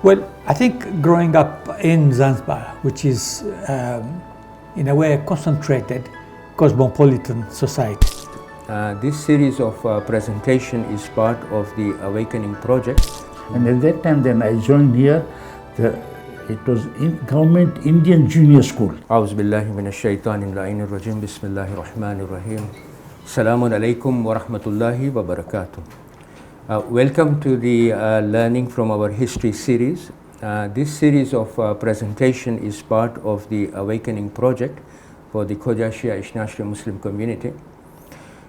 Well, I think growing up in Zanzibar, which is in a way a concentrated cosmopolitan society. This series of presentation is part of the Awakening Project. And at that time then I joined here, it was government Indian Junior School. أعوذ بالله من الشيطان اللعين الرجيم بسم الله الرحمن الرحيم Salaam alaikum wa rahmatullahi wa barakatuh. Welcome to the Learning from Our History series. This series of presentation is part of the Awakening Project for the Khoja Shia International Muslim community.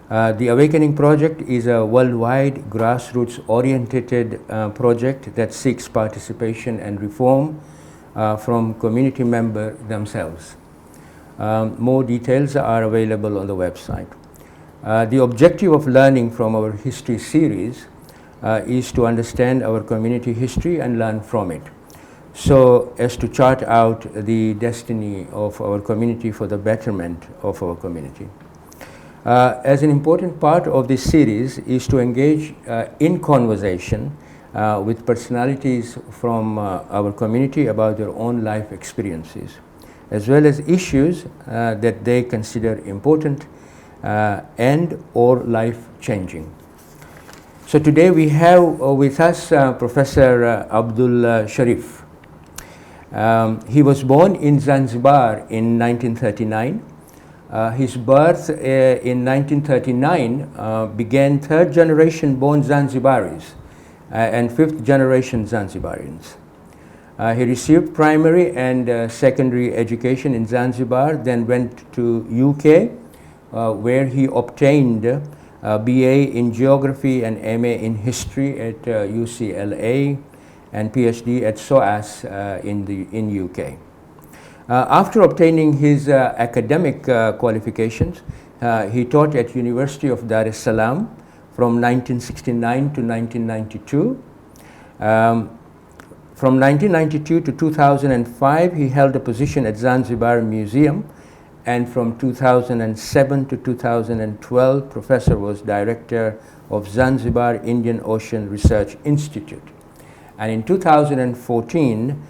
The Awakening Project is a worldwide grassroots-oriented project that seeks participation and reform from community members themselves. More details are available on the website. The objective of learning from our history series is to understand our community history and learn from it, so as to chart out the destiny of our community for the betterment of our community. As an important part of this series is to engage in conversation with personalities from our community about their own life experiences, as well as issues that they consider important and or life-changing. So today we have with us Professor Abdul Sheriff. He was born in Zanzibar in 1939. His birth in 1939 began third-generation born Zanzibaris and fifth-generation Zanzibarians. He received primary and secondary education in Zanzibar, then went to UK, where he obtained a BA in Geography and MA in History at UCLA and PhD at SOAS in UK. After obtaining his academic qualifications, he taught at University of Dar Salaam from 1969 to 1992. From 1992 to 2005, he held a position at Zanzibar Museum, and from 2007 to 2012, Professor was Director of Zanzibar Indian Ocean Research Institute. And in 2014,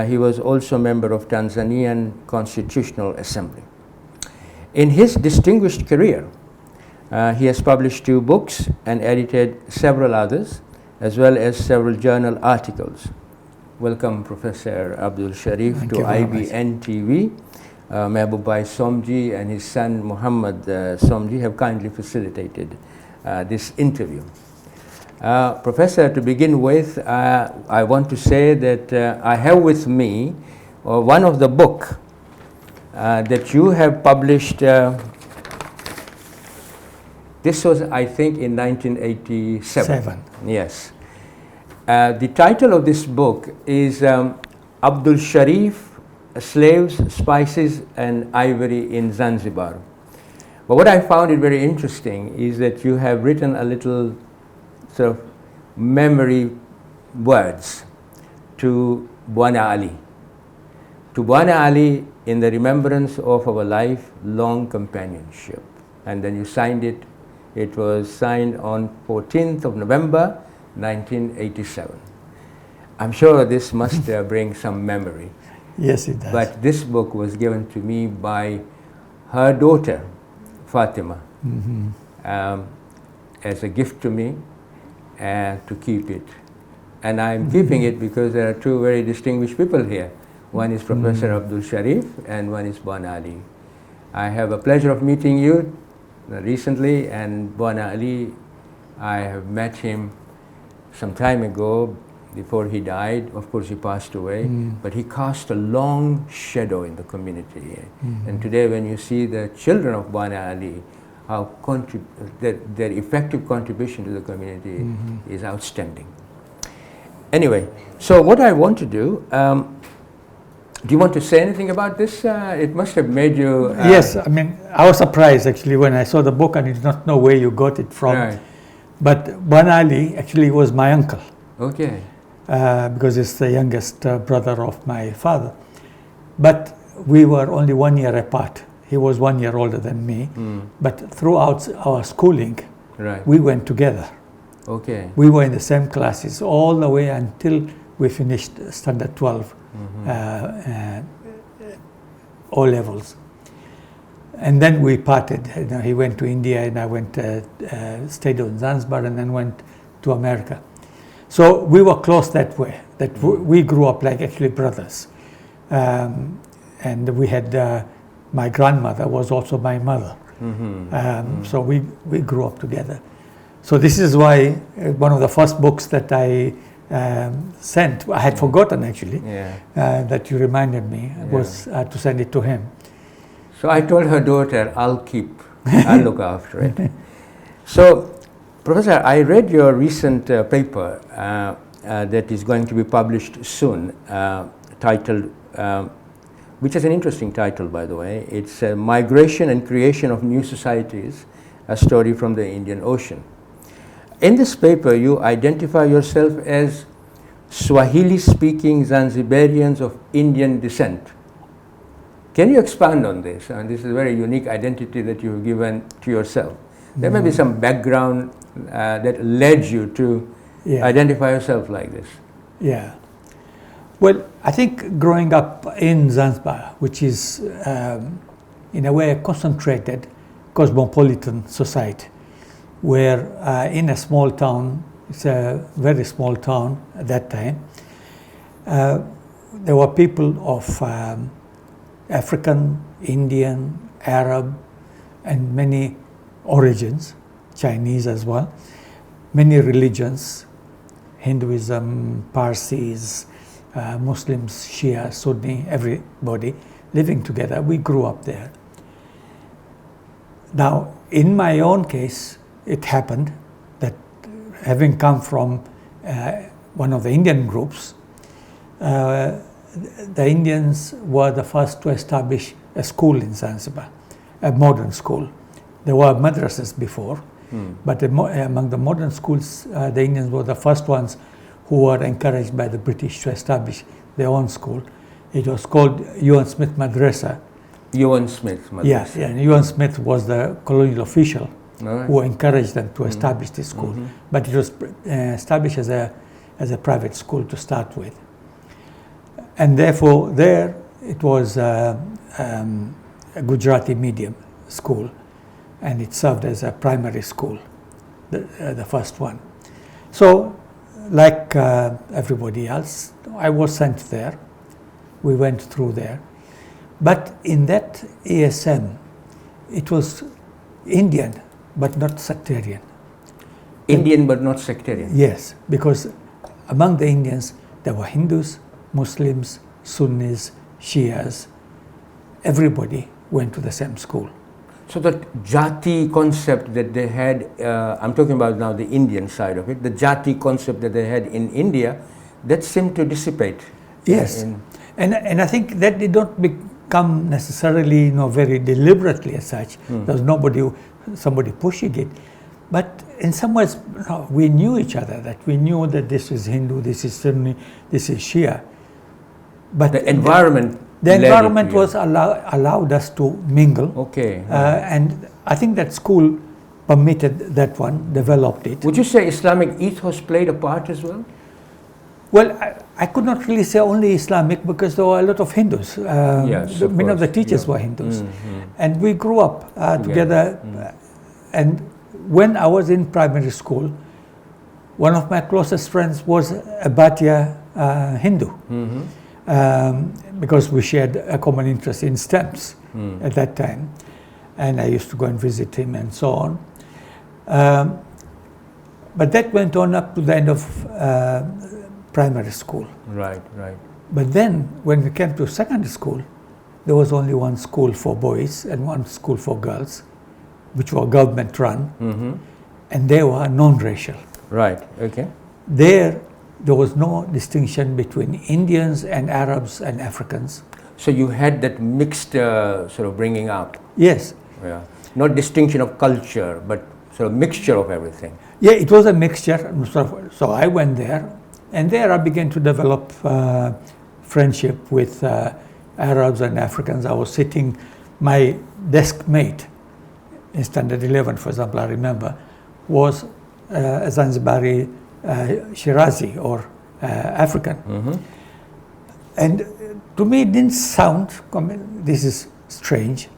he was also member of Tanzanian Constitutional Assembly. In his distinguished career, he has published 2 books and edited several others, as well as several journal articles. Welcome, Professor Abdul Sheriff, to IBN TV. Mehboob Bhai Somji and his son Muhammad Somji have kindly facilitated this interview. Professor, to begin with, I want to say that I have with me one of the book that you have published. This was, I think, in 1987. Yes. The title of this book is Abdul Sheriff, Slaves, Spices and Ivory in Zanzibar. But what I found it very interesting is that you have written a little sort of memory words to Bwana Ali. To Bwana Ali in the remembrance of our lifelong companionship. And then you signed it. It was signed on 14th of November, 1987. I'm sure this must bring some memory. Yes, it does. But this book was given to me by her daughter, Fatima, as a gift to me to keep it. And I'm keeping it because there are 2 very distinguished people here. One is Professor Abdul Sheriff and one is Bwana Ali. I have a pleasure of meeting you recently, and Bwana Ali, I have met him some time ago. Before he died, of course he passed away, but he cast a long shadow in the community. And today when you see the children of Bwana Ali, how their effective contribution to the community is outstanding. Anyway, so what I want to do you want to say anything about this? It must have made you... Yes, I mean, I was surprised actually when I saw the book and I did not know where you got it from. Right. But Bwana Ali actually was my uncle. Okay. Because he's the youngest brother of my father. But we were only 1 year apart. He was 1 year older than me. But throughout our schooling, we went together. Okay. We were in the same classes all the way until we finished standard 12 O levels. And then we parted. You know, he went to India and I went, stayed in Zanzibar and then went to America. So we were close that way, that we grew up like actually brothers. And we had, my grandmother was also my mother. So we grew up together. So this is why one of the first books that I sent, I had forgotten actually, that you reminded me, was to send it to him. So I told her daughter, I'll look after it. So, Professor, I read your recent paper that is going to be published soon, titled, which is an interesting title, by the way. It's Migration and Creation of New Societies, a story from the Indian Ocean. In this paper, you identify yourself as Swahili-speaking Zanzibarians of Indian descent. Can you expand on this? And this is a very unique identity that you've given to yourself. There may be some background that led you to identify yourself like this. Yeah. Well, I think growing up in Zanzibar, which is in a way a concentrated cosmopolitan society, where in a small town, it's a very small town at that time, there were people of African, Indian, Arab, and many origins, Chinese as well, many religions, Hinduism, Parsis, Muslims, Shia, Sunni, everybody living together. We grew up there. Now, in my own case, it happened that having come from one of the Indian groups, the Indians were the first to establish a school in Zanzibar, a modern school. There were madrasas before, but among the modern schools, the Indians were the first ones who were encouraged by the British to establish their own school. It was called UN Smith Madrasa. UN Smith Madrasa. Yeah, and UN Smith was the colonial official who encouraged them to establish this school. But it was established as a private school to start with. And therefore, there it was a Gujarati medium school, and it served as a primary school, the first one. So, like everybody else, I was sent there. We went through there. But in that ASM, it was Indian, but not sectarian. Indian, but not sectarian? Yes, because among the Indians, there were Hindus, Muslims, Sunnis, Shias. Everybody went to the same school. So that jati concept that they had, I'm talking about now the Indian side of it, the jati concept that they had in India, that seemed to dissipate. Yes, and I think that did not become necessarily, very deliberately as such. There was somebody pushing it, but in some ways, we knew each other. That we knew that this is Hindu, this is Sunni, this is Shia. But the environment. The environment was allowed us to mingle. Okay. And I think that school permitted that one, developed it. Would you say Islamic ethos played a part as well? Well, I could not really say only Islamic because there were a lot of Hindus. Yes, many of the teachers were Hindus. And we grew up together. And when I was in primary school, one of my closest friends was a Bhatia Hindu. Because we shared a common interest in stamps at that time. And I used to go and visit him and so on. But that went on up to the end of primary school. Right. But then, when we came to secondary school, there was only one school for boys and one school for girls, which were government run, and they were non-racial. Right, okay. There was no distinction between Indians and Arabs and Africans. So you had that mixed sort of bringing up. Yes. Yeah. Not distinction of culture, but sort of mixture of everything. Yeah, it was a mixture. So I went there, and there I began to develop friendship with Arabs and Africans. I was sitting, my desk mate in Standard 11, for example, I remember, was a Zanzibari Shirazi or African. And to me it didn't sound, this is strange,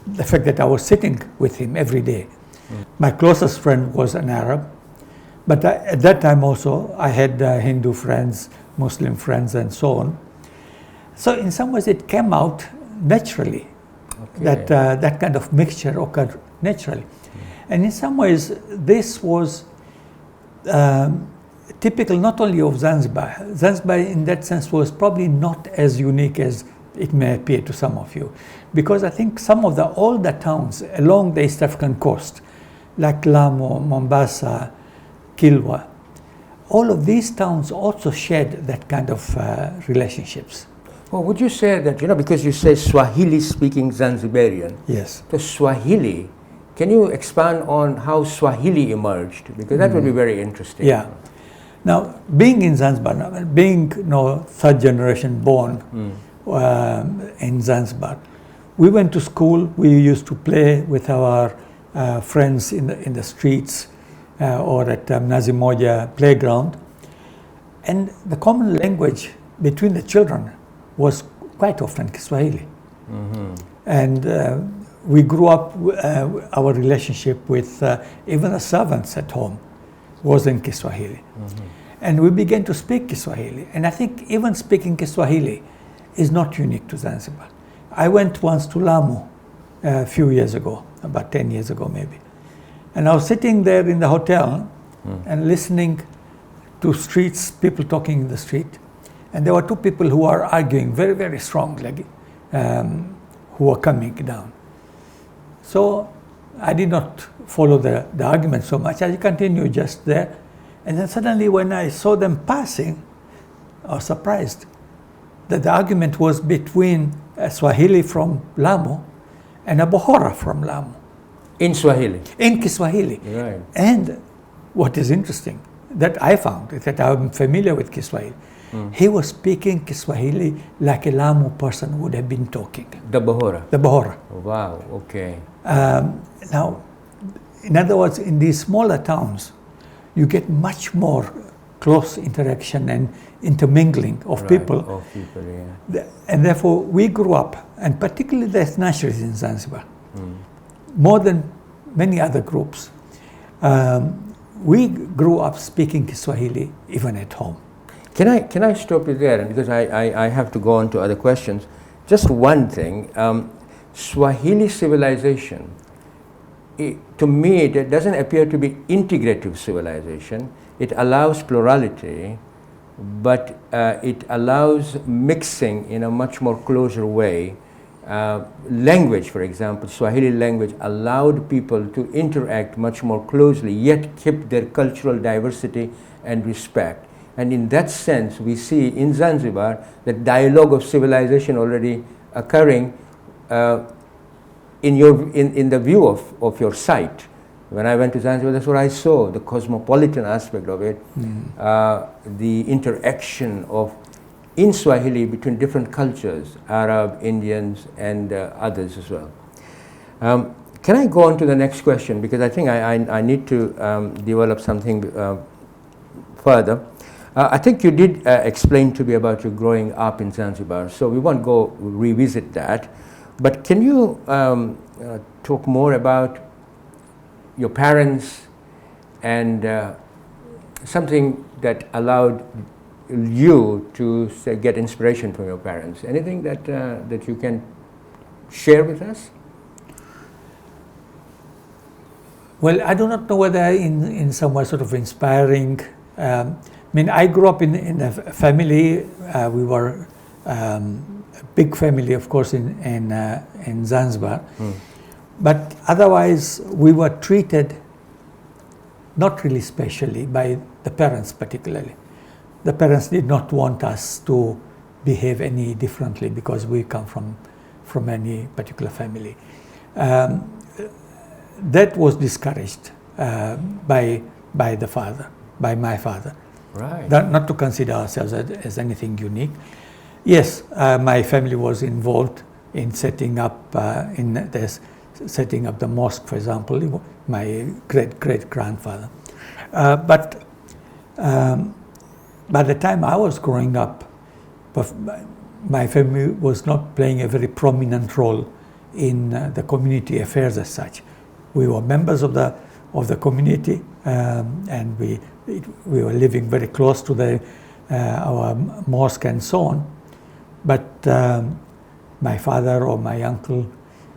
the fact that I was sitting with him every day. My closest friend was an Arab, but at that time also I had Hindu friends, Muslim friends, and so on. So in some ways it came out naturally, that that kind of mixture occurred naturally. And in some ways this was typical not only of Zanzibar. Zanzibar in that sense was probably not as unique as it may appear to some of you, because I think some of the older towns along the East African coast, like Lamu, Mombasa, Kilwa, all of these towns also shared that kind of relationships. Well, would you say that, because you say Swahili-speaking Zanzibarian, yes, the Swahili, can you expand on how Swahili emerged? Because that would be very interesting. Yeah. Now, being in Zanzibar, being third generation born in Zanzibar, we went to school. We used to play with our friends in the streets or at Mnazi Moja playground, and the common language between the children was quite often Kiswahili. And we grew up, our relationship with even the servants at home was in Kiswahili. And we began to speak Kiswahili. And I think even speaking Kiswahili is not unique to Zanzibar. I went once to Lamu a few years ago, about 10 years ago maybe. And I was sitting there in the hotel and listening to people talking in the street. And there were two people who were arguing very, very strongly, who were coming down. So I did not follow the argument so much. I continued just there. And then suddenly when I saw them passing, I was surprised that the argument was between a Swahili from Lamu and a Bohora from Lamu. In Swahili? In Kiswahili. Right. And what is interesting, that I found, that I'm familiar with Kiswahili, he was speaking Kiswahili like a Lamu person would have been talking. The Bohora? The Bohora. Wow, okay. Now, in other words, in these smaller towns, you get much more close interaction and intermingling of people. Of people, yeah. And therefore, we grew up, and particularly the nationalists in Zanzibar, more than many other groups, we grew up speaking Kiswahili even at home. Can I stop you there? Because I have to go on to other questions. Just one thing, Swahili civilization, to me, it doesn't appear to be integrative civilization. It allows plurality, but it allows mixing in a much more closer way. Language, for example, Swahili language allowed people to interact much more closely, yet keep their cultural diversity and respect. And in that sense, we see in Zanzibar the dialogue of civilization already occurring in the view of your site. When I went to Zanzibar, that's what I saw, the cosmopolitan aspect of it, the interaction of in Swahili between different cultures, Arab, Indians, and others as well. Can I go on to the next question? Because I think I need to develop something further. I think you did explain to me about your growing up in Zanzibar, so we won't go revisit that. But can you talk more about your parents and something that allowed you to get inspiration from your parents? Anything that you can share with us? Well, I do not know whether in some way sort of inspiring. I mean, I grew up in a family. We were a big family, of course, in Zanzibar. But otherwise, we were treated not really specially by the parents particularly. The parents did not want us to behave any differently because we come from any particular family. That was discouraged by the father, by my father. Right. Not to consider ourselves as anything unique. Yes, my family was involved in setting up setting up the mosque, for example, my great-great-grandfather. But by the time I was growing up, my family was not playing a very prominent role in the community affairs as such. We were members of the community, and we were living very close to our mosque and so on. But my father or my uncle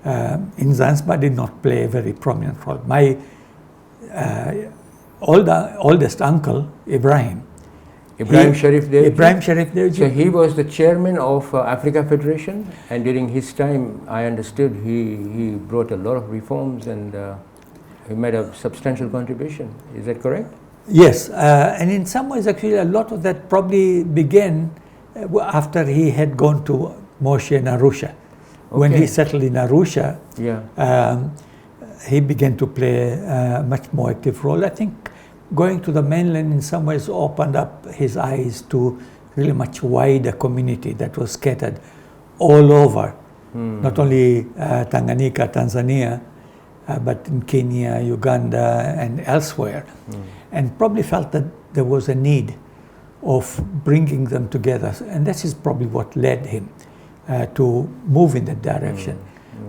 in Zanzibar did not play a very prominent role. My oldest uncle, Ibrahim Sharif Devji? Ibrahim Sharif Devji. So he was the chairman of Africa Federation, and during his time, I understood he brought a lot of reforms, and he made a substantial contribution. Is that correct? Yes, and in some ways, actually, a lot of that probably began after he had gone to Moshe in Arusha. Okay. When he settled in Arusha, he began to play a much more active role. I think going to the mainland in some ways opened up his eyes to really much wider community that was scattered all over, not only Tanganyika, Tanzania, but in Kenya, Uganda, and elsewhere, and probably felt that there was a need of bringing them together, and this is probably what led him to move in that direction.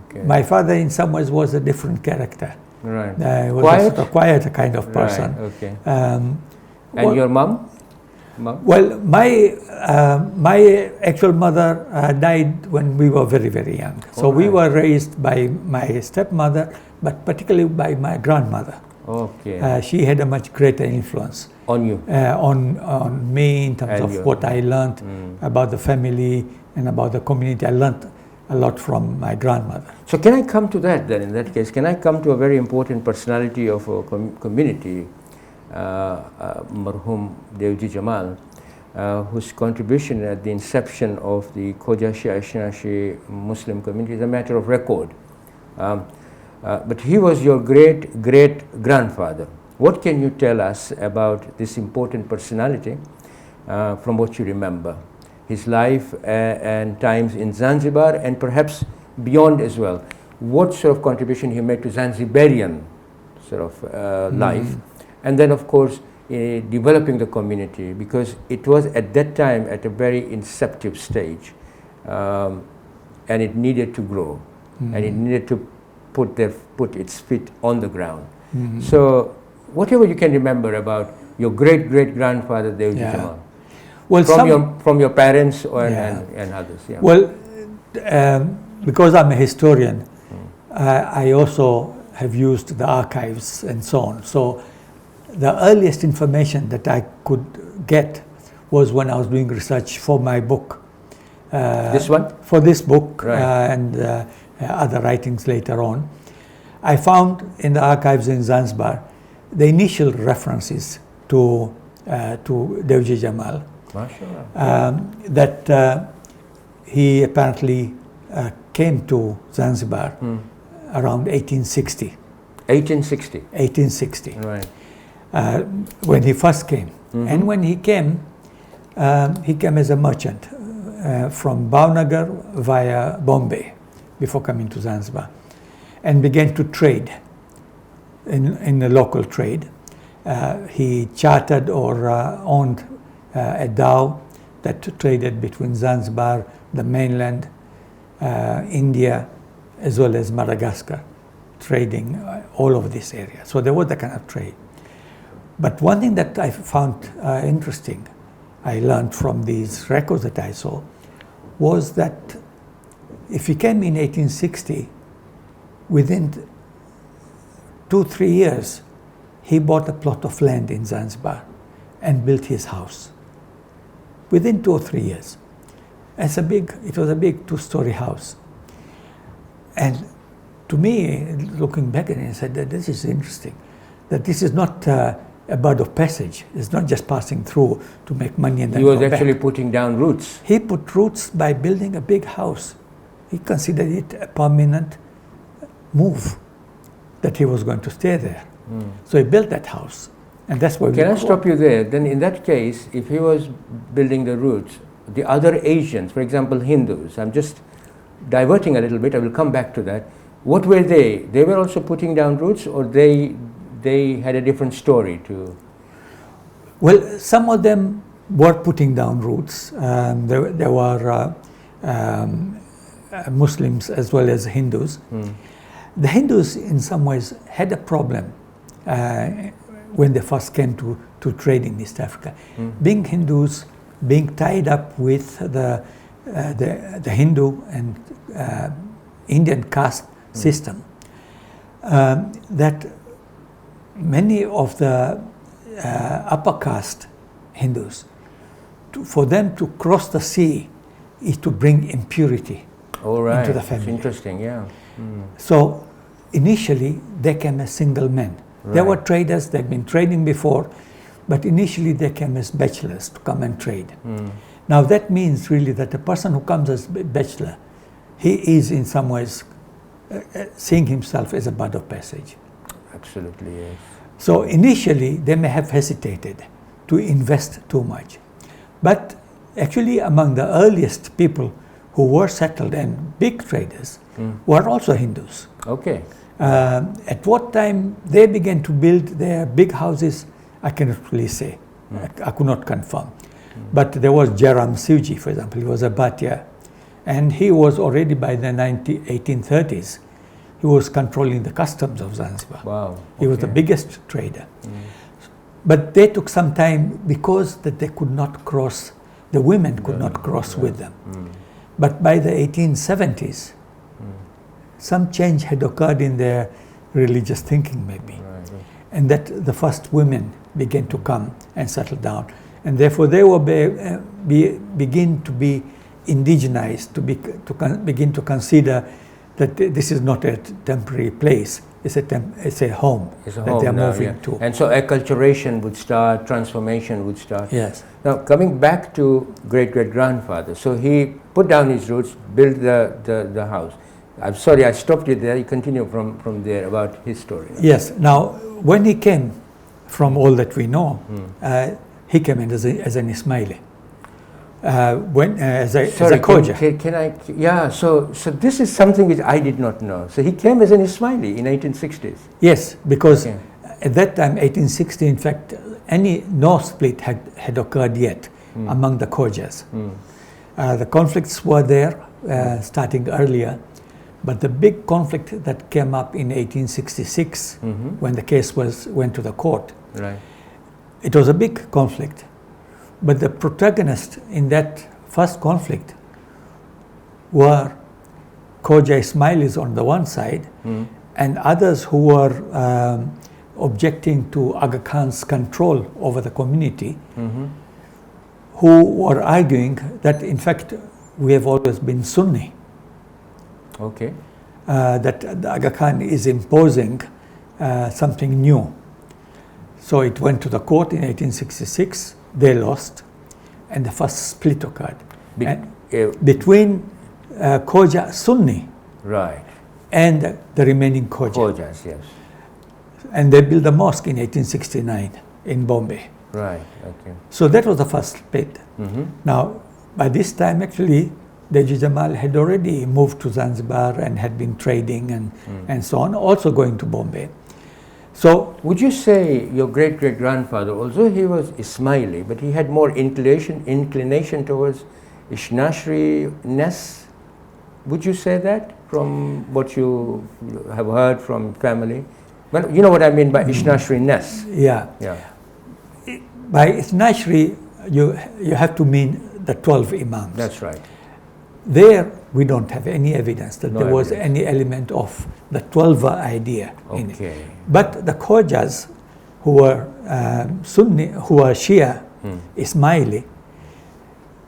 Okay. My father, in some ways, was a different character. Right. He was a quiet kind of person. Right. Okay. And your mom? Well, my actual mother died when we were very, very young. So we were raised by my stepmother, but particularly by my grandmother. Okay. She had a much greater influence on you, on me in terms of what I learned about the family and about the community. I learned a lot from my grandmother. So can I come to that then? In that case, can I come to a very important personality of a community, Marhum Devji Jamal, whose contribution at the inception of the Khoja Shia Muslim community is a matter of record. But he was your great-great-grandfather. What can you tell us about this important personality from what you remember? His life and times in Zanzibar and perhaps beyond as well. What sort of contribution he made to Zanzibarian sort of life? And then of course developing the community, because it was at that time at a very inceptive stage, and it needed to grow and it needed to put its feet on the ground. So whatever you can remember about your great-great-grandfather Devji Jamal. Well, from your parents and others. Yeah. Well, because I'm a historian, I also have used the archives and so on. So the earliest information that I could get was when I was doing research for my book. This one? For this book, right. And other writings later on. I found in the archives in Zanzibar the initial references to Devji Jamal. That he apparently came to Zanzibar around 1860. 1860? 1860. Right. When he first came. And when he came as a merchant from Bhavnagar via Bombay before coming to Zanzibar, and began to trade in the local trade. He chartered or owned a dhow that traded between Zanzibar, the mainland, India, as well as Madagascar, trading all over this area. So there was that kind of trade. But one thing that I found interesting, I learned from these records that I saw, was that if he came in 1860, within 2-3 years, he bought a plot of land in Zanzibar and built his house. Within 2 or 3 years. It was a big 2-story house. And to me, looking back at it, I said that this is interesting, that this is not a bird of passage. It's not just passing through to make money and then go back. He was actually putting down roots. He put roots by building a big house. He considered it a permanent move, that he was going to stay there. So he built that house. And that's why Can I stop you there? Then in that case, if he was building the roots, the other Asians, for example, Hindus, I'm just diverting a little bit, I will come back to that. What were they? They were also putting down roots, or they had a different story to? Well, some of them were putting down roots. There were Muslims as well as Hindus. The Hindus in some ways had a problem when they first came to trade in East Africa. Being Hindus, being tied up with the Hindu and Indian caste system, that many of the upper caste Hindus, for them to cross the sea is to bring impurity into the family. It's interesting, yeah. So initially they came as single men. Right. They were traders, they'd been trading before, but initially they came as bachelors to come and trade. Now that means really that a person who comes as bachelor, he is in some ways seeing himself as a bird of passage. Absolutely, yes. So initially they may have hesitated to invest too much. But actually among the earliest people who were settled and big traders were also Hindus. Okay. At what time they began to build their big houses, I cannot really say. I could not confirm. But there was Jairam Sivji, for example. He was a Bhatia. And he was already by the 1830s, he was controlling the customs of Zanzibar. Wow. He was the biggest trader. But they took some time because that they could not cross, the women could not cross with them. But by the 1870s, some change had occurred in their religious thinking maybe. And that the first women began to come and settle down. And therefore they will begin to be indigenized, to begin to consider that this is not a temporary place, it's a home that they are moving to. And so acculturation would start, transformation would start. Yes. Now coming back to great-great-grandfather, so he put down his roots, built the house. I'm sorry, I stopped you there. You continue from there about his story. Yes. Now, when he came, from all that we know, he came in as an Ismaili. As a Khoja. Can I? Yeah. So this is something which I did not know. So he came as an Ismaili in 1860s. Yes, because at that time, 1860, in fact, no split had occurred yet among the Khojas. The conflicts were there starting earlier. But the big conflict that came up in 1866, when the case went to the court, it was a big conflict. But the protagonists in that first conflict were Khoja Ismailis on the one side, and others who were objecting to Aga Khan's control over the community, who were arguing that in fact we have always been Sunni. Okay. That Aga Khan is imposing something new. So it went to the court in 1866, they lost, and the first split occurred. Between Khoja Sunni and the remaining Khojas, yes. And they built a mosque in 1869 in Bombay. Right, okay. So that was the first split. Now, by this time actually, Deji Jamal had already moved to Zanzibar and had been trading and so on, also going to Bombay. So, would you say your great-great-grandfather, although he was Ismaili, but he had more inclination towards Ishnashri-ness? Would you say that from what you have heard from family? Well, you know what I mean by Ishnashri-ness. Yeah. By Ishnashri, you have to mean the 12 Imams. That's right. There, we don't have any evidence that there was any element of the 12 idea in it. But the Khojas, who were Sunni, who were Shia, Ismaili,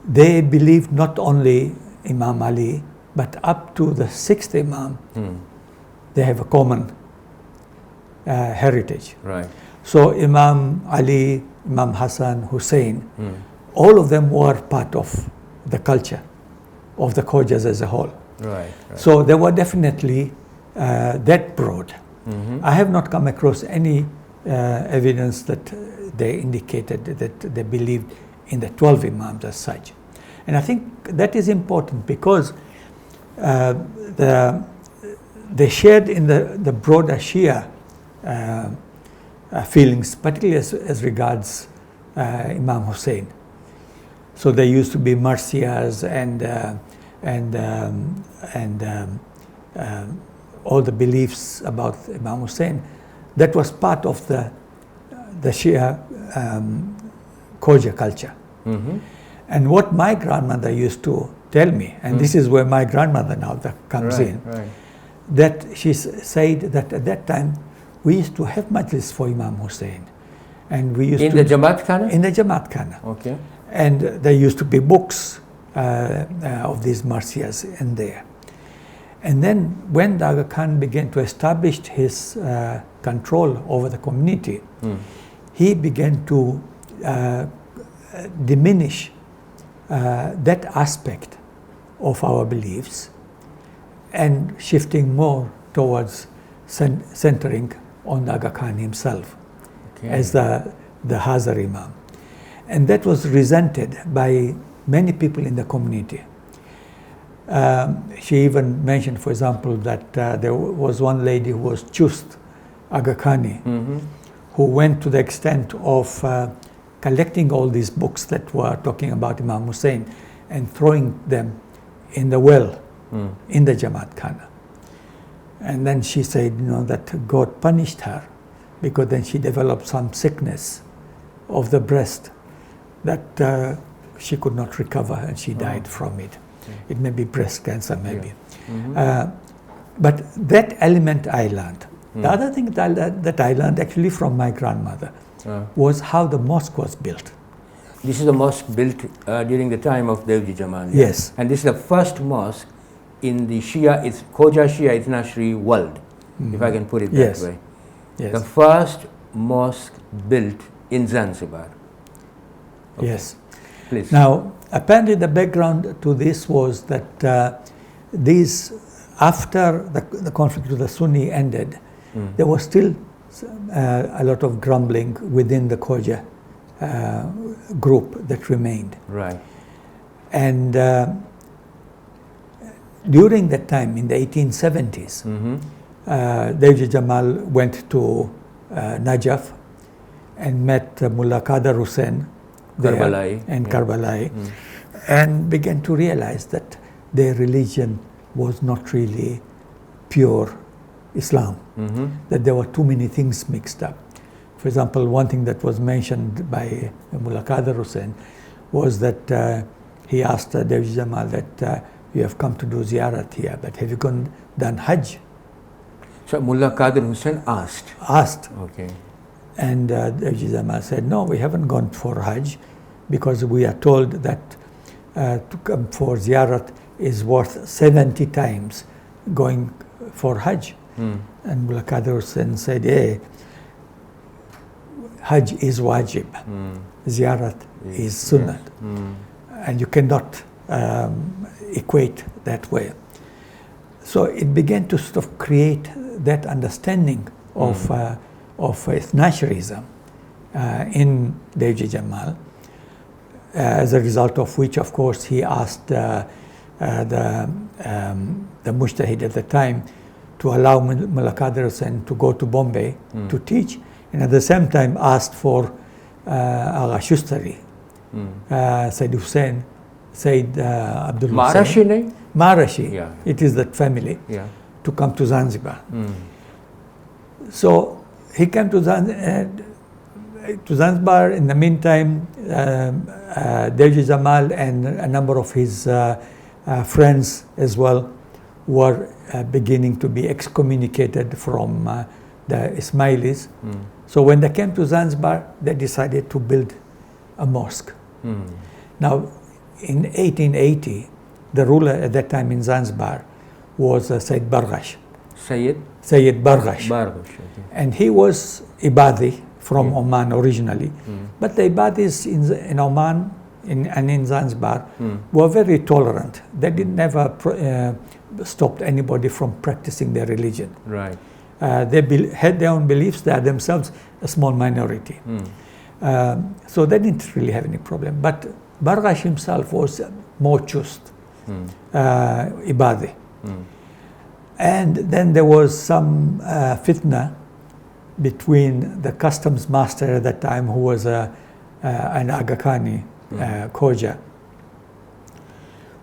they believed not only Imam Ali, but up to the 6th Imam, they have a common heritage. Right. So Imam Ali, Imam Hassan, Hussein, all of them were part of the culture of the Khojas as a whole. Right. So they were definitely that broad. I have not come across any evidence that they indicated that they believed in the 12 Imams as such. And I think that is important because they shared in the broader Shia feelings, particularly as regards Imam Hussein. So there used to be marsias and all the beliefs about Imam Hussein. That was part of the Shia Khoja culture. Mm-hmm. And what my grandmother used to tell me, and this is where my grandmother now comes in, that she said that at that time we used to have majlis for Imam Hussein. And we used in the Jamaat Khana? In the Jamaat Khana. Okay. And there used to be books of these marsias in there. And then when the Aga Khan began to establish his control over the community, he began to diminish that aspect of our beliefs and shifting more towards centering on the Aga Khan himself as the Hazar Imam. And that was resented by many people in the community. She even mentioned, for example, that there was one lady who was Chust Aga Khani, who went to the extent of collecting all these books that were talking about Imam Hussein and throwing them in the well in the Jamaat Khana. And then she said, that God punished her because then she developed some sickness of the breast that she could not recover and she died from it. It may be breast cancer, maybe. But that element I learned. The other thing that I learned actually from my grandmother was how the mosque was built. This is a mosque built during the time of Devji Jamal. Yes. And this is the first mosque in the Khoja Shia Ithnashri world, if I can put it that way. Yes. The first mosque built in Zanzibar. Okay. Yes. Please. Now, apparently the background to this was that after the conflict with the Sunni ended, there was still a lot of grumbling within the Khoja group that remained. Right. And during that time, in the 1870s, Devji Jamal went to Najaf and met Mullah Qadar Hussain Karbalai, and began to realize that their religion was not really pure Islam, that there were too many things mixed up. For example, one thing that was mentioned by Mullah Qadar Hussain was that he asked Devji Jamal that you have come to do ziyarat here, but have you done Hajj? So Mullah Qadar Hussain asked? Asked. Okay. And Devji Jamal said, no, we haven't gone for Hajj because we are told that to come for ziyarat is worth 70 times going for Hajj. And Mullah Qadar Hussain said, hey, Hajj is wajib, ziyarat is sunnat, and you cannot equate that way. So it began to sort of create that understanding of Ithnashirism in Devji Jamal, as a result of which, of course, he asked the Mujtahid at the time to allow Mullah Qadar Hussain to go to Bombay to teach, and at the same time asked for Agha Shustari, Sayyid Abdul Hussain. Marashi, yeah. It is that family, to come to Zanzibar. So he came to Zanzibar. In the meantime, Devji Jamal and a number of his friends as well were beginning to be excommunicated from the Ismailis. So when they came to Zanzibar, they decided to build a mosque. Now, in 1880, the ruler at that time in Zanzibar was Sayyid Barghash. Sayyid Barghash. Okay. And he was Ibadi from Oman originally. But the Ibadis in Oman and in Zanzibar were very tolerant. They never stopped anybody from practicing their religion. Right. They had their own beliefs. They are themselves a small minority. So they didn't really have any problem. But Barghash himself was more Chust, Ibadi. And then there was some fitna between the customs master at that time, who was an Aga Khani, Khoja,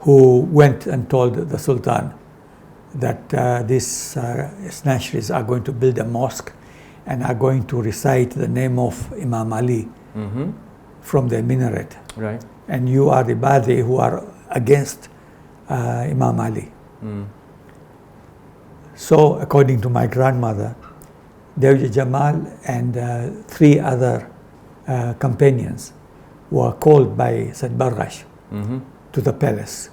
who went and told the Sultan that these snatcheries are going to build a mosque and are going to recite the name of Imam Ali from the minaret. Right. And you are the Ibadi who are against Imam Ali. So, according to my grandmother, Dewji Jamal and 3 other companions were called by Said Barghash to the palace.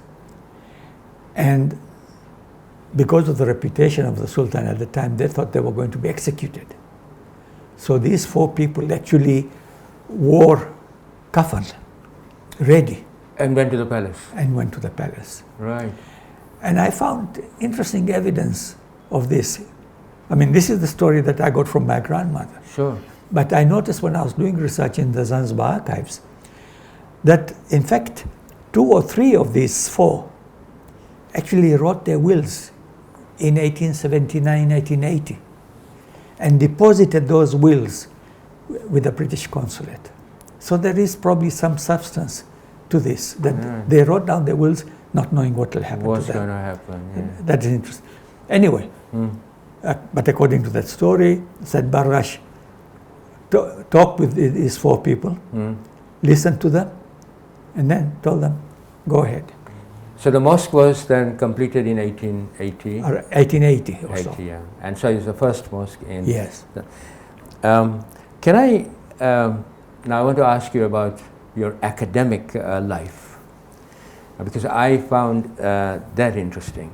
And because of the reputation of the Sultan at the time, they thought they were going to be executed. So these 4 people actually wore kafan, ready. And went to the palace. And went to the palace. Right. And I found interesting evidence of this. I mean, this is the story that I got from my grandmother. Sure. But I noticed when I was doing research in the Zanzibar archives that, in fact, 2 or 3 of these 4 actually wrote their wills in 1879, 1880, and deposited those wills with the British consulate. So there is probably some substance to this, that they wrote down their wills not knowing what will happen to them. What's going to happen, yeah. That is interesting. Anyway, but according to that story, Said Barghash talked with these 4 people, listened to them, and then told them, go ahead. So the mosque was then completed in 1880? Or 1880 or 80, so. yeah. And so it's the first mosque in... Yes. Can I... now I want to ask you about your academic life, because I found that interesting.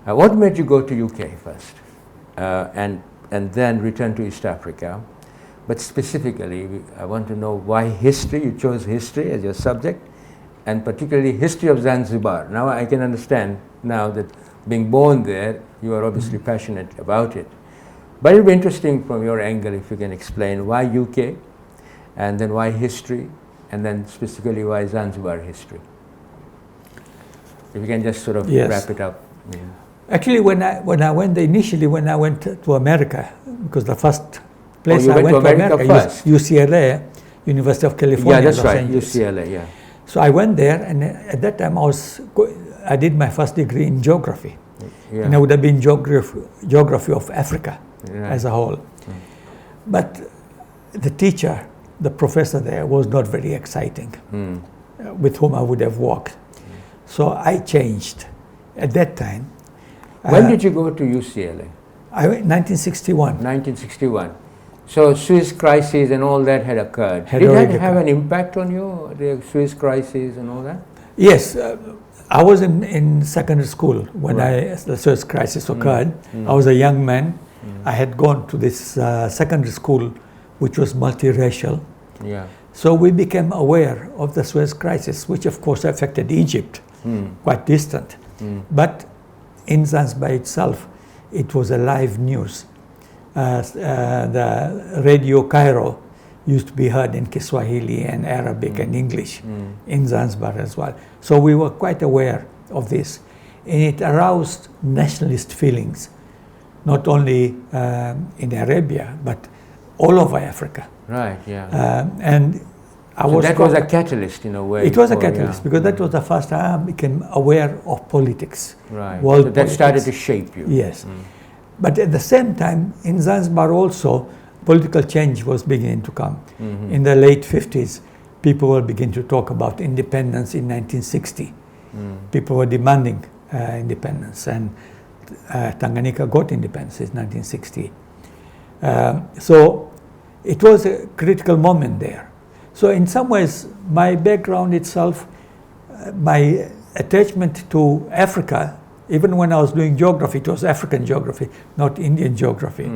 What made you go to UK first, and then return to East Africa? But specifically, I want to know why history. You chose history as your subject, and particularly history of Zanzibar. Now I can understand now that being born there, you are obviously passionate about it. But it would be interesting from your angle if you can explain why UK, and then why history, and then specifically why Zanzibar history. If you can just sort of wrap it up. Yeah. Actually, when I went initially, when I went to America, because the first place I went to America first. UCLA, University of California. Yeah, that's Los right, Angeles. UCLA, yeah. So I went there, and at that time I did my first degree in geography, and I would have been geography of Africa as a whole. But the teacher, the professor there, was not very exciting, with whom I would have worked. So I changed at that time. When did you go to UCLA? 1961. 1961. So Suez crisis and all that had occurred. Did that have an impact on you, the Suez crisis and all that? Yes. I was in secondary school when the Suez crisis occurred. I was a young man. I had gone to this secondary school, which was multiracial. Yeah. So we became aware of the Suez crisis, which of course affected Egypt, quite distant. But in Zanzibar itself, it was a live news. The Radio Cairo used to be heard in Kiswahili and Arabic and English in Zanzibar as well. So we were quite aware of this. And it aroused nationalist feelings, not only in Arabia, but all over Africa. Right, yeah. And so that was a catalyst in a way. It was a catalyst because that was the first time I became aware of politics. Right. World so that politics. started to shape you. Yes. But at the same time, in Zanzibar also, political change was beginning to come. In the late 50s, people were beginning to talk about independence in 1960. People were demanding independence, and Tanganyika got independence in 1960. So it was a critical moment there. So in some ways, my background itself, my attachment to Africa, even when I was doing geography, it was African geography, not Indian geography.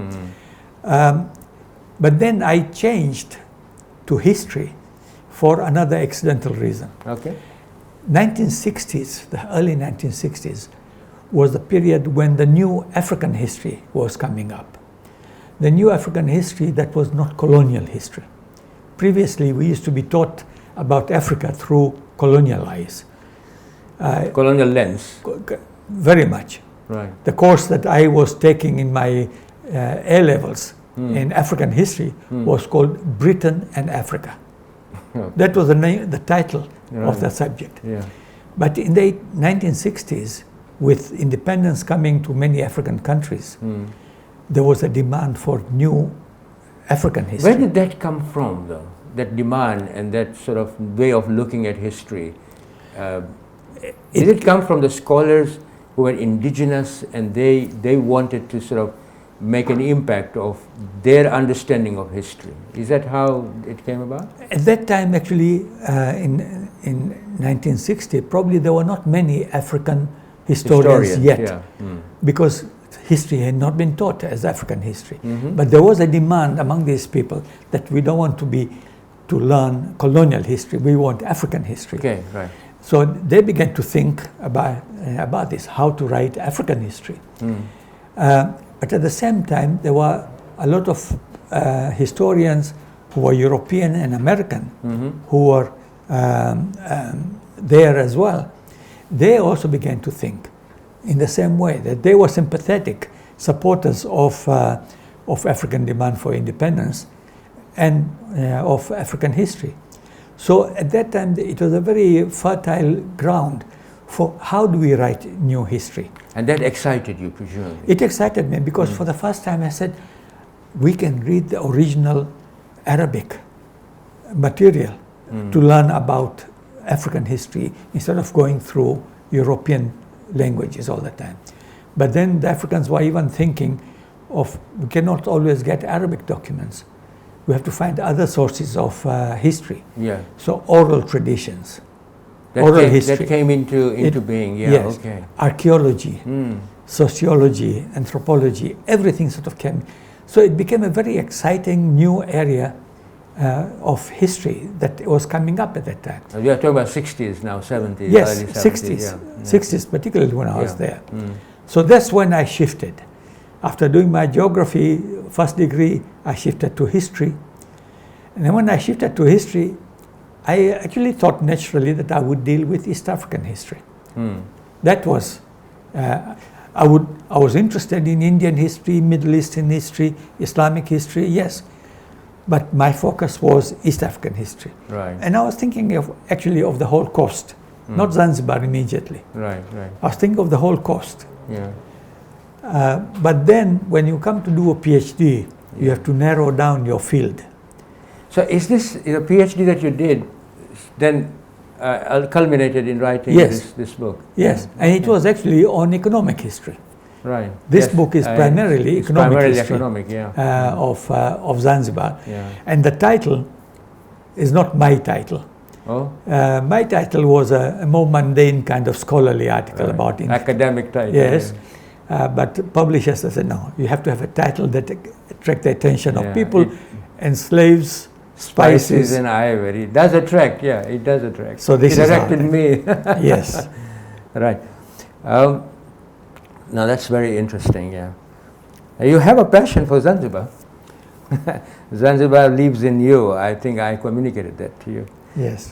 But then I changed to history for another accidental reason. Okay. 1960s, the early 1960s, was the period when the new African history was coming up. The new African history that was not colonial history. Previously, we used to be taught about Africa through colonial eyes. Colonial lens. Very much. Right. The course that I was taking in my A levels in African history was called Britain and Africa. Okay. That was the title of the subject. Yeah. But in the 1960s, with independence coming to many African countries, there was a demand for new African history. Where did that come from, though? That demand and that sort of way of looking at history? Did it come from the scholars who were indigenous and they wanted to sort of make an impact of their understanding of history? Is that how it came about? At that time, actually, in 1960, probably there were not many African historians yet, because history had not been taught as African history. But there was a demand among these people that we don't want to learn colonial history, we want African history. Okay, right. So they began to think about this, how to write African history. But at the same time, there were a lot of historians who were European and American who were there as well. They also began to think in the same way, that they were sympathetic supporters of African demand for independence and of African history. So at that time, it was a very fertile ground for how do we write new history. And that excited you, presumably? It excited me because for the first time I said, we can read the original Arabic material to learn about African history instead of going through European languages all the time. But then the Africans were even thinking of, we cannot always get Arabic documents. We have to find other sources of history. Yeah. So oral traditions, history. That came into being, yeah, yes. Okay. Archaeology, sociology, anthropology, everything sort of came. So it became a very exciting new area of history that was coming up at that time. We are talking about 60s now, 70s, yes, early 70s. 60s, 60s, particularly when I was there. So that's when I shifted. After doing my geography first degree, I shifted to history. And then when I shifted to history, I actually thought naturally that I would deal with East African history. That was, I was interested in Indian history, Middle Eastern history, Islamic history, yes. But my focus was East African history. Right. And I was thinking of the whole coast, not Zanzibar immediately. Right. I was thinking of the whole coast. Yeah. But then when you come to do a PhD, you have to narrow down your field. So is this the PhD that you did then culminated in writing this book? Yes, and it was actually on economic history. Right. This book is primarily economic history of Zanzibar. Yeah. And the title is not my title. Oh. My title was a more mundane kind of scholarly article about academic title. Yes. But publishers said, no, you have to have a title that attracts the attention of people, and slaves, spices and ivory. It does attract, it does attract. So this it attracted me. Yes. Right. Now that's very interesting, You have a passion for Zanzibar. Zanzibar lives in you. I think I communicated that to you. Yes.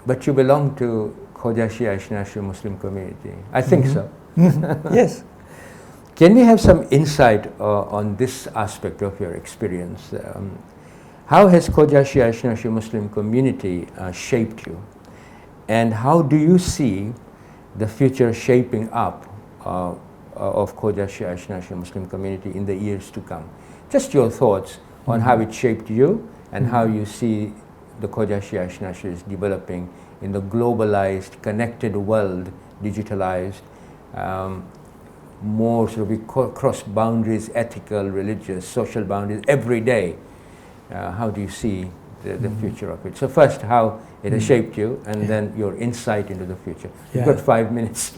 But you belong to Khoja Shia International Muslim Community. I think so. Yes. Can we have some insight on this aspect of your experience? How has Khoja Shia International Muslim Community shaped you? And how do you see the future shaping up of Khoja Shia International Muslim Community in the years to come? Just your thoughts on how it shaped you and how you see the Khoja Shia International is developing in the globalized, connected world, digitalized, more sort of cross boundaries, ethical, religious, social boundaries every day. How do you see the future of it? So first, how it has shaped you, and then your insight into the future. You've got 5 minutes.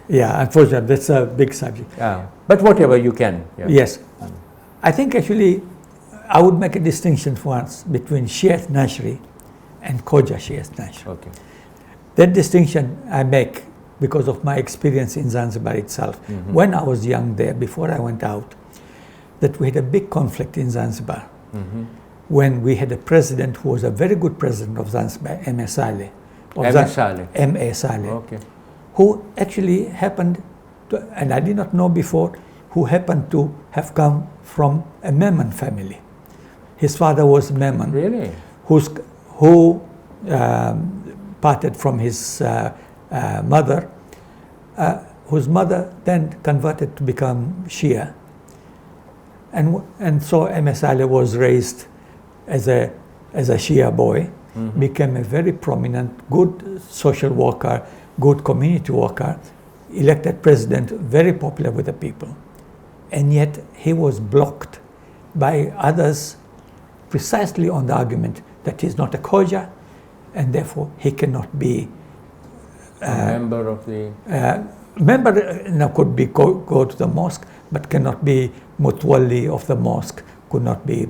Yeah, unfortunately, that's a big subject. But whatever you can. Yes. I think actually, I would make a distinction once between Shi'at Nashri and Khoja Shi'at Nashri. Okay. That distinction I make because of my experience in Zanzibar itself. When I was young there, before I went out, that we had a big conflict in Zanzibar. When we had a president who was a very good president of Zanzibar, M.A. Saleh. M.A. Saleh. Okay. Who actually happened to, and I did not know before, who happened to have come from a Memon family. His father was Memon. Really? Whose who parted from his mother, whose mother then converted to become Shia. And so MS Ali was raised as a Shia boy, became a very prominent, good social worker, good community worker, elected president, very popular with the people. And yet he was blocked by others precisely on the argument that he's not a Khoja, and therefore he cannot be a member of the... member could be go to the mosque, but cannot be mutwalli of the mosque, could not be.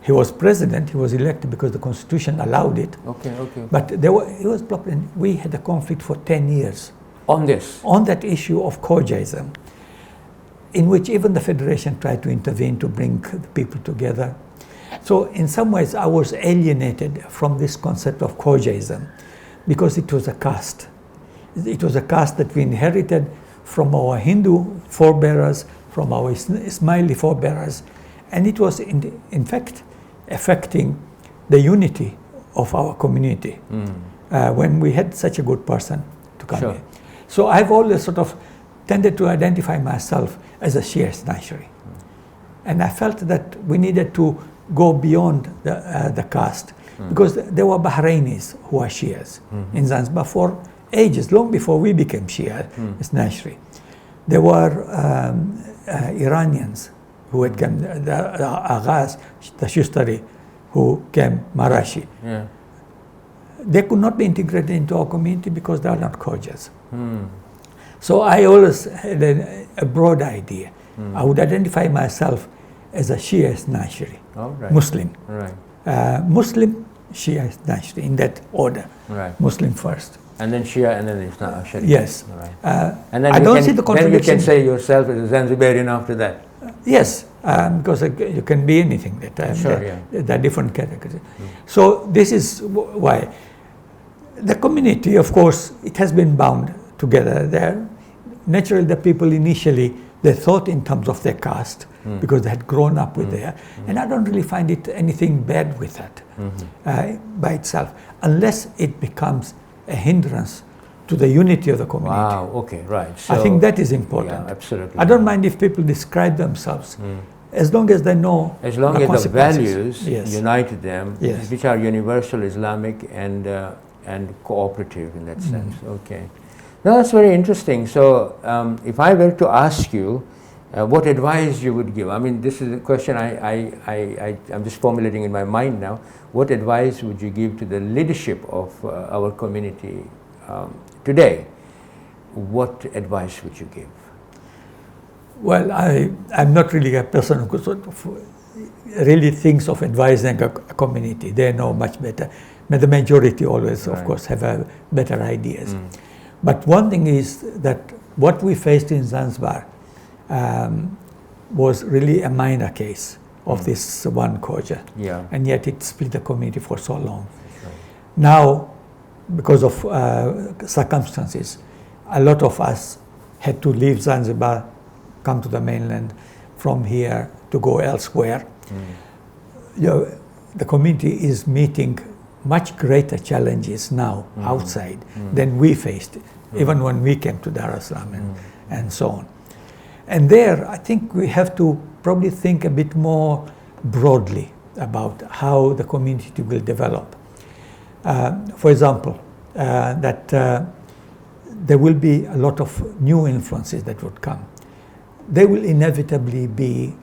He was president, he was elected because the constitution allowed it. Okay. But he was blocked, and we had a conflict for 10 years. On this? On that issue of Khojaism, in which even the federation tried to intervene to bring the people together. So in some ways I was alienated from this concept of Khojaism because it was a caste. It was a caste that we inherited from our Hindu forebearers, from our Ismaili forebearers, and it was in fact affecting the unity of our community when we had such a good person to come here. So I've always sort of tended to identify myself as a Shia Snaishri. And I felt that we needed to go beyond the caste because there were Bahrainis who are Shias in Zanzibar for ages, long before we became Shia Snaishri. There were Iranians who had come, the Aghas, the Shustari, who came Marashi. Yeah. They could not be integrated into our community because they are not Khojas. So I always had a broad idea. I would identify myself as a Shia Snaishri, Muslim. Muslim, Shia Snaishri, in that order. Muslim first. And then Shia, and then Snaishri. Yes. And then I don't see the contradiction. Then you can say yourself as a Zanzibarian after that. Yes, because you can be anything. There are different categories. So this is why the community, of course, it has been bound together there. Naturally, the people initially, they thought in terms of their caste because they had grown up with there. And I don't really find it anything bad with that by itself, unless it becomes a hindrance to the unity of the community. Wow, okay, right. So, I think that is important. Yeah, absolutely. I don't mind if people describe themselves, as long as they know as long as the values united them, Yes. which are universal, Islamic, and cooperative in that sense. Okay. Now that's very interesting. So if I were to ask you what advice you would give, I mean, this is a question I'm just formulating in my mind now. What advice would you give to the leadership of our community today? What advice would you give? Well, I'm not really a person who sort of really thinks of advising a community. They know much better. But the majority always, of course, have better ideas. But one thing is that what we faced in Zanzibar was really a minor case of this one Khoja. And yet it split the community for so long. Now, because of circumstances, a lot of us had to leave Zanzibar, come to the mainland, from here to go elsewhere. The community is meeting much greater challenges now outside than we faced, even when we came to Dar es Salaam and so on. And there, I think we have to probably think a bit more broadly about how the community will develop. For example, that there will be a lot of new influences that would come. There will inevitably be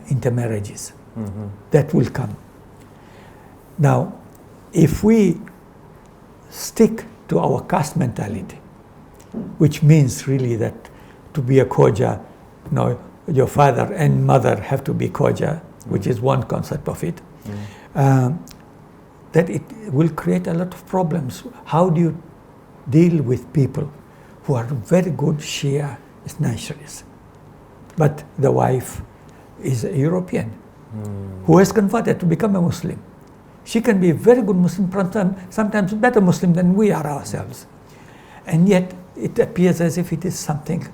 intermarriages that will come. Now, if we stick to our caste mentality, which means really that to be a Khoja, your father and mother have to be Khoja, which is one concept of it, that it will create a lot of problems. How do you deal with people who are very good Shia Snaishris, but the wife is a European who has converted to become a Muslim? She can be a very good Muslim, sometimes better Muslim than we are ourselves. And yet it appears as if it is something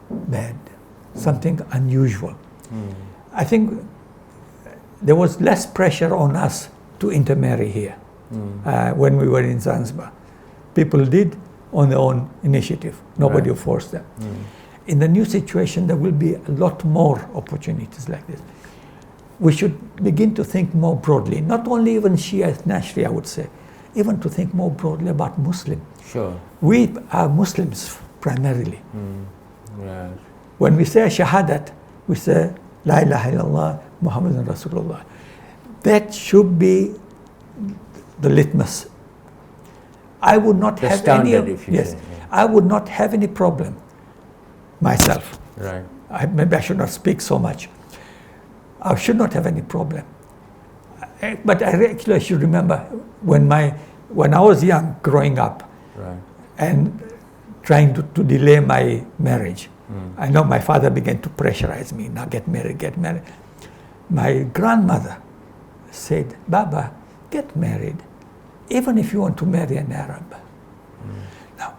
bad, something unusual. I think there was less pressure on us to intermarry here. when we were in Zanzibar. People did on their own initiative. Nobody forced them. In the new situation, there will be a lot more opportunities like this. We should begin to think more broadly, not only even Shia ethnicity, I would say, even to think more broadly about Muslim. Sure. We are Muslims primarily. Yes. When we say Shahadat, we say La ilaha illallah Muhammadan Rasulullah. That should be the litmus. I would not The have standard, any. if you Yes, say, yeah. I would not have any problem myself. Right. Maybe I should not speak so much. I should not have any problem. But I should remember when I was young, growing up, Right. and trying to delay my marriage. I know my father began to pressurize me, now get married, get married. My grandmother said, Baba, get married, even if you want to marry an Arab. Now,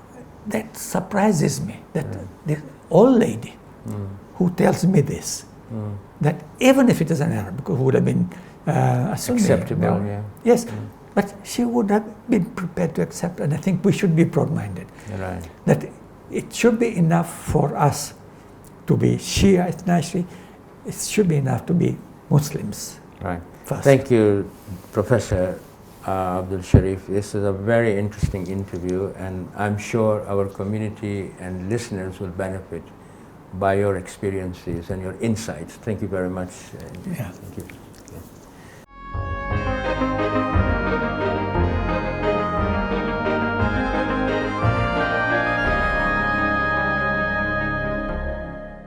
that surprises me, that this old lady who tells me this, that even if it is an Arab, because who would have been a Sunni, Acceptable, yeah. Yes, but she would have been prepared to accept, and I think we should be broad-minded. Right. That it should be enough for us to be Shia ethnicity, it should be enough to be Muslims. Right. First. Thank you, Professor Abdul Sheriff. This is a very interesting interview, and I'm sure our community and listeners will benefit by your experiences and your insights. Thank you very much. Yeah. Thank you.